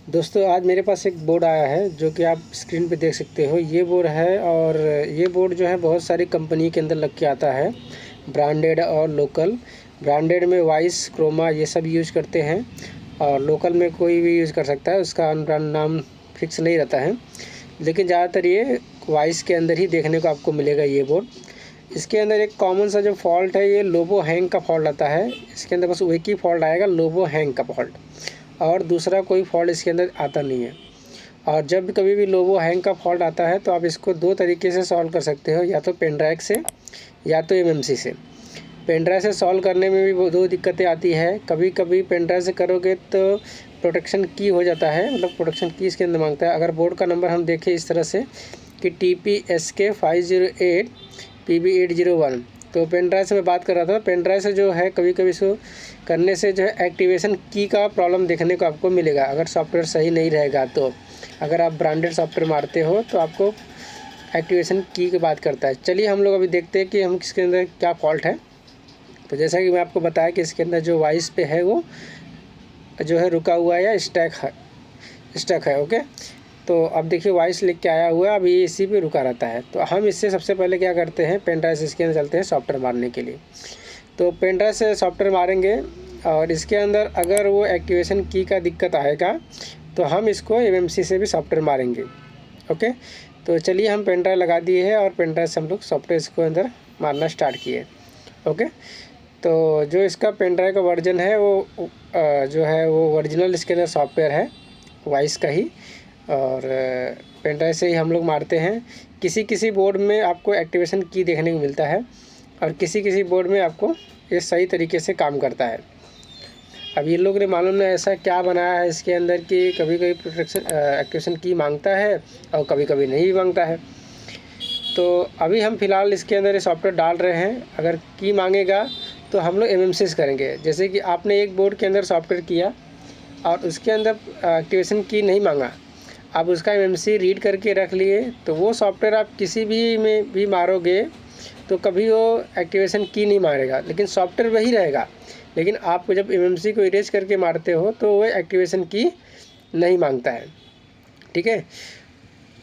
दोस्तों आज मेरे पास एक बोर्ड आया है जो कि आप स्क्रीन पे देख सकते हो। ये बोर्ड है और ये बोर्ड जो है बहुत सारी कंपनी के अंदर लग के आता है, ब्रांडेड और लोकल। ब्रांडेड में वाइस, क्रोमा ये सब यूज़ करते हैं और लोकल में कोई भी यूज़ कर सकता है, उसका ब्रांड नाम फिक्स नहीं रहता है। लेकिन ज़्यादातर ये वाइस के अंदर ही देखने को आपको मिलेगा ये बोर्ड। इसके अंदर एक कॉमन सा जो फॉल्ट है, ये लोबो हैंग का फॉल्ट आता है। इसके अंदर बस एक ही फॉल्ट आएगा, लोबो हैंग का फॉल्ट, और दूसरा कोई फॉल्ट इसके अंदर आता नहीं है। और जब कभी भी लोबो हैंग का फॉल्ट आता है तो आप इसको दो तरीके से सॉल्व कर सकते हो, या तो पेन ड्राइव से या तो एमएमसी से। पेन ड्राइव से सॉल्व करने में भी वो दो दिक्कतें आती है। कभी कभी पेन ड्राइव से करोगे तो प्रोटेक्शन की हो जाता है, मतलब प्रोटेक्शन की इसके अंदर मांगता है। अगर बोर्ड का नंबर हम देखें इस तरह से कि TPSK 508 PB801, तो पेन ड्राइव से मैं बात कर रहा था। पेन ड्राइव से जो है कभी कभी इसको करने से जो है एक्टिवेशन की का प्रॉब्लम देखने को आपको मिलेगा, अगर सॉफ्टवेयर सही नहीं रहेगा तो। अगर आप ब्रांडेड सॉफ्टवेयर मारते हो तो आपको एक्टिवेशन की बात करता है। चलिए हम लोग अभी देखते हैं कि हम किसके अंदर क्या फॉल्ट है। तो जैसा कि मैं आपको बताया कि इसके अंदर जो वाइस पे है वो जो है रुका हुआ है या स्टक है। ओके, तो अब देखिए वाइस लिख के आया हुआ है, अब ये इसी पे रुका रहता है। तो हम इससे सबसे पहले क्या करते हैं, पेन ड्राइव से इसके अंदर चलते हैं सॉफ्टवेयर मारने के लिए। तो पेन ड्राइव से सॉफ्टवेयर मारेंगे और इसके अंदर अगर वो एक्टिवेशन की का दिक्कत आएगा तो हम इसको एमएमसी से भी सॉफ्टवेयर मारेंगे। ओके, तो चलिए हम पेन ड्राइव लगा दिए हैं और पेन ड्राइव से हम लोग सॉफ्टवेयर इसको अंदर मारना स्टार्ट किए। ओके, तो जो इसका पेन ड्राइव का वर्जन है वो जो है वो ओरिजिनल इसके अंदर सॉफ्टवेयर है वाइस का ही, और पेन ड्राइव से ही हम लोग मारते हैं। किसी किसी बोर्ड में आपको एक्टिवेशन की देखने को मिलता है और किसी किसी बोर्ड में आपको ये सही तरीके से काम करता है। अब ये लोग ने मालूम नहीं ऐसा क्या बनाया है इसके अंदर कि कभी कभी प्रोटेक्शन एक्टिवेशन की मांगता है और कभी कभी नहीं मांगता है। तो अभी हम फ़िलहाल इसके अंदर ये सॉफ्टवेयर डाल रहे हैं। अगर की मांगेगा तो हम लोग एमएमसी से करेंगे। जैसे कि आपने एक बोर्ड के अंदर सॉफ्टवेयर किया और उसके अंदर एक्टिवेशन की नहीं मांगा, आप उसका एमएमसी रीड करके रख लिए, तो वो सॉफ्टवेयर आप किसी भी में भी मारोगे तो कभी वो एक्टिवेशन की नहीं मारेगा, लेकिन सॉफ्टवेयर वही रहेगा। लेकिन आप जब एमएमसी को इरेज करके मारते हो तो वो एक्टिवेशन की नहीं मांगता है। ठीक है,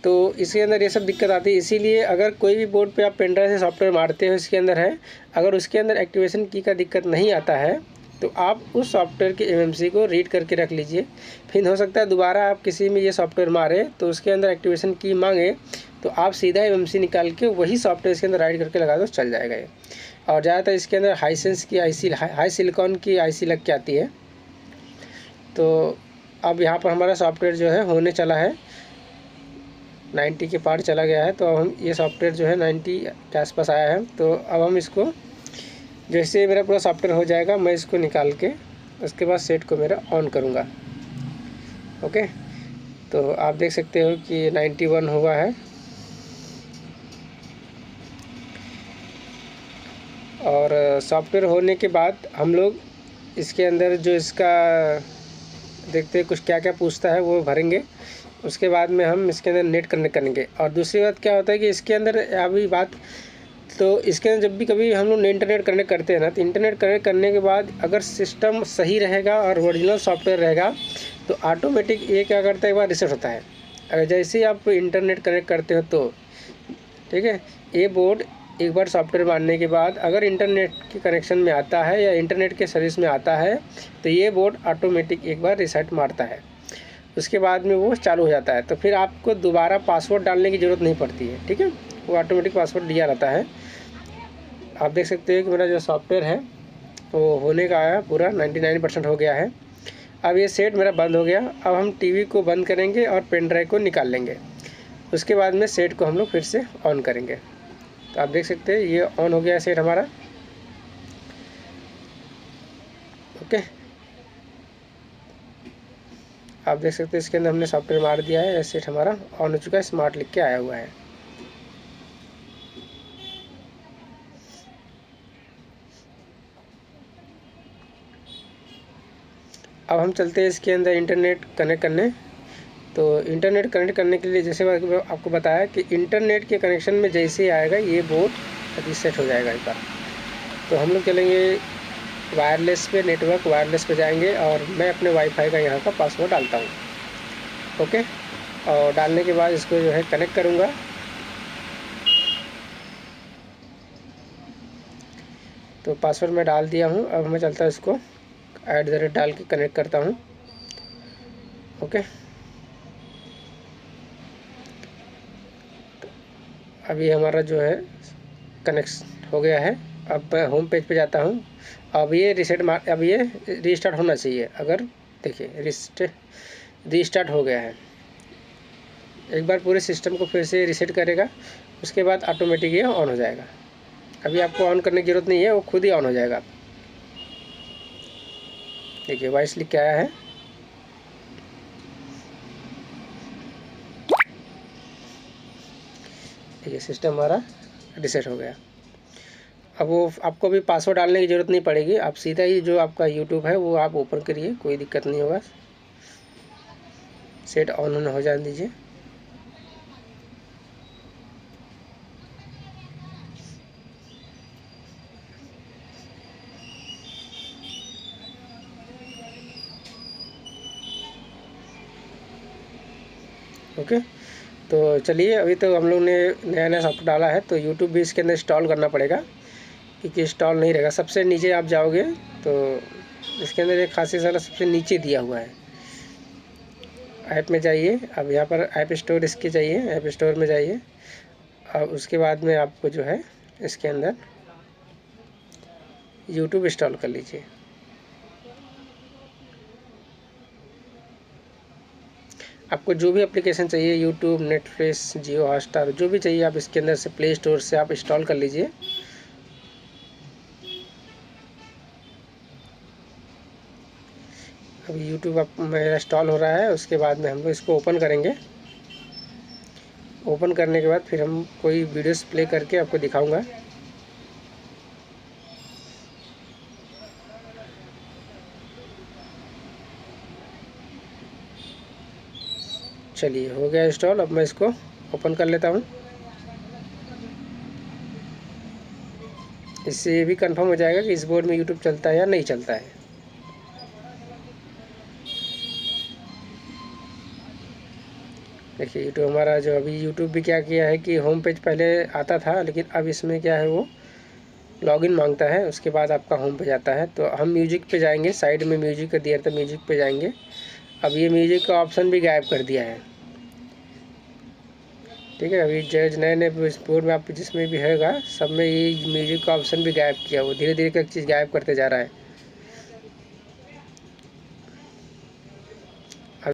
तो इसके अंदर ये सब दिक्कत आती है। इसीलिए अगर कोई भी बोर्ड पे आप पेन ड्राइव से सॉफ्टवेयर मारते हो इसके अंदर है, अगर उसके अंदर एक्टिवेशन की का दिक्कत नहीं आता है तो आप उस सॉफ्टवेयर के एमएमसी को रीड करके रख लीजिए। फिर हो सकता है दोबारा आप किसी में ये सॉफ्टवेयर मारे तो उसके अंदर एक्टिवेशन की मांगे तो आप सीधा एमएमसी निकाल के वही सॉफ्टवेयर इसके अंदर राइट करके लगा दो, चल जाएगा ये। और ज़्यादातर इसके अंदर हाईसेंस की आईसी, हाई सिलिकॉन की आईसी लग के आती है। तो अब यहाँ पर हमारा सॉफ्टवेयर जो है होने चला है, 90 के पार चला गया है। तो अब हम ये सॉफ्टवेयर जो है 90 के आसपास आया है। तो अब हम इसको जैसे मेरा पूरा सॉफ्टवेयर हो जाएगा मैं इसको निकाल के उसके बाद सेट को मेरा ऑन करूँगा। ओके, तो आप देख सकते हो कि 91 हुआ है और सॉफ्टवेयर होने के बाद हम लोग इसके अंदर जो इसका देखते हैं कुछ क्या क्या पूछता है वो भरेंगे। उसके बाद में हम इसके अंदर नेट कनेक्ट करेंगे। और दूसरी बात क्या होता है कि इसके अंदर अभी बात, तो इसके अंदर जब भी कभी हम लोग इंटरनेट कनेक्ट करते हैं ना, तो इंटरनेट कनेक्ट करने के बाद अगर सिस्टम सही रहेगा और ओरिजिनल सॉफ्टवेयर रहेगा तो ऑटोमेटिक ये क्या करता है, एक बार रीसेट होता है। अगर जैसे ही आप इंटरनेट कनेक्ट करते हो तो ठीक है, ये बोर्ड एक बार सॉफ्टवेयर मारने के बाद अगर इंटरनेट के कनेक्शन में आता है या इंटरनेट के सर्विस में आता है तो ये बोर्ड ऑटोमेटिक एक बार रीसेट मारता है। उसके बाद में वो चालू हो जाता है। तो फिर आपको दोबारा पासवर्ड डालने की ज़रूरत नहीं पड़ती है। ठीक है, वो ऑटोमेटिक पासवर्ड दिया रहता है। आप देख सकते हो कि मेरा जो सॉफ्टवेयर है वो होने का आया, पूरा 99% हो गया है। अब ये सेट मेरा बंद हो गया। अब हम टीवी को बंद करेंगे और पेन ड्राइव को निकाल लेंगे। उसके बाद में सेट को हम लोग फिर से ऑन करेंगे। तो आप देख सकते हैं ये ऑन हो गया है सेट हमारा। ओके, आप देख सकते हैं इसके अंदर हमने सॉफ्टवेयर मार दिया है, सेट हमारा ऑन हो चुका है, स्मार्ट लिख के आया हुआ है। अब हम चलते हैं इसके अंदर इंटरनेट कनेक्ट करने। तो इंटरनेट कनेक्ट करने के लिए जैसे आपको बताया कि इंटरनेट के कनेक्शन में जैसे ही आएगा ये बोर्ड रीसेट हो जाएगा एक बार। तो हम लोग चलेंगे वायरलेस पे, नेटवर्क वायरलेस पे जाएंगे और मैं अपने वाईफाई का यहाँ का पासवर्ड डालता हूँ। ओके। और डालने के बाद इसको जो है कनेक्ट करूँगा। तो पासवर्ड मैं डाल दिया हूँ। अब मैं चलता इसको @ डाल के कनेक्ट करता हूँ। ओके, अभी हमारा जो है कनेक्ट हो गया है। अब मैं होम पेज पे जाता हूँ। अब ये अब ये रीस्टार्ट होना चाहिए। अगर देखिए रीस्टार्ट हो गया है। एक बार पूरे सिस्टम को फिर से रीसेट करेगा, उसके बाद ऑटोमेटिक ये ऑन हो जाएगा। अभी आपको ऑन करने की ज़रूरत नहीं है, वो खुद ही ऑन हो जाएगा। देखिए वॉइस लिख के आया है। देखिए सिस्टम हमारा रीसेट हो गया। अब वो आपको भी पासवर्ड डालने की ज़रूरत नहीं पड़ेगी। आप सीधा ही जो आपका यूट्यूब है वो आप ओपन करिए, कोई दिक्कत नहीं होगा। सेट ऑन हो जाने दीजिए। ओके, तो चलिए, अभी तो हम लोग ने नया नया सॉफ्टवेयर डाला है, तो यूट्यूब भी इसके अंदर इंस्टॉल करना पड़ेगा, क्योंकि इंस्टॉल नहीं रहेगा। सबसे नीचे आप जाओगे तो इसके अंदर एक खासी सारा सबसे नीचे दिया हुआ है, ऐप में जाइए। अब यहाँ पर ऐप स्टोर इसके चाहिए, ऐप स्टोर में जाइए। अब उसके बाद में आपको जो है इसके अंदर यूट्यूब इंस्टॉल कर लीजिए। आपको जो भी एप्लीकेशन चाहिए, यूट्यूब, नेटफ्लिक्स, जियो हॉटस्टार, जो भी चाहिए आप इसके अंदर से प्ले स्टोर से आप इंस्टॉल कर लीजिए। अभी यूट्यूब आप मेरा इंस्टॉल हो रहा है, उसके बाद में हम लोग इसको ओपन करेंगे। ओपन करने के बाद फिर हम कोई वीडियोस प्ले करके आपको दिखाऊंगा। चलिए, हो गया इंस्टॉल। अब मैं इसको ओपन कर लेता हूँ। इससे ये भी कंफर्म हो जाएगा कि इस बोर्ड में यूट्यूब चलता है या नहीं चलता है। देखिए यूट्यूब हमारा जो अभी यूट्यूब भी क्या किया है कि होम पेज पहले आता था, लेकिन अब इसमें क्या है वो लॉगिन मांगता है, उसके बाद आपका होम पेज आता है। तो हम म्यूजिक पे जाएंगे, साइड में म्यूजिक का दिया था, म्यूजिक पे जाएंगे। अब ये म्यूजिक का ऑप्शन भी गायब कर दिया है। ठीक है, अभी जो नए नए बोर्ड में आप जिसमें भी होगा सब में ये म्यूजिक का ऑप्शन भी गायब किया। वो धीरे धीरे एक चीज़ गायब करते जा रहा है।